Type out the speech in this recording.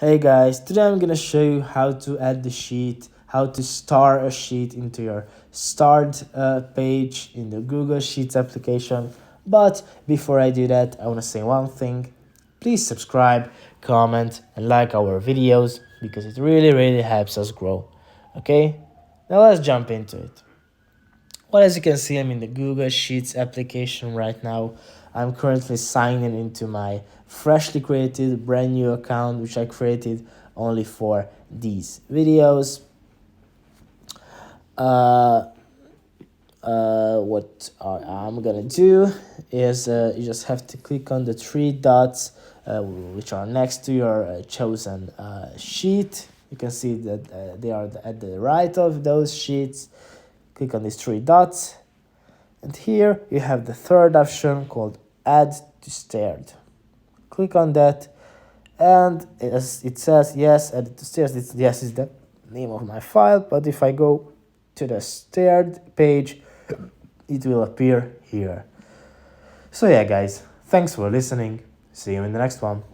Hey guys, today I'm gonna show you how to add the sheet, how to star a sheet into your start page in the Google Sheets application. But before I do that, I wanna say one thing. Please subscribe, comment, and like our videos because it really helps us grow. Okay? Now let's jump into it. Well, as you can see, I'm in the Google Sheets application right now. I'm currently signing into my freshly created brand new account, which I created only for these videos. Uh, what I'm gonna do is you just have to click on the three dots which are next to your chosen sheet. You can see that they are at the right of those sheets. Click on these three dots. And here you have the third option called Add to Starred. Click on that, and it says yes, add to Starred. Yes is the name of my file, but if I go to the Starred page, it will appear here. So yeah guys, thanks for listening. See you in the next one.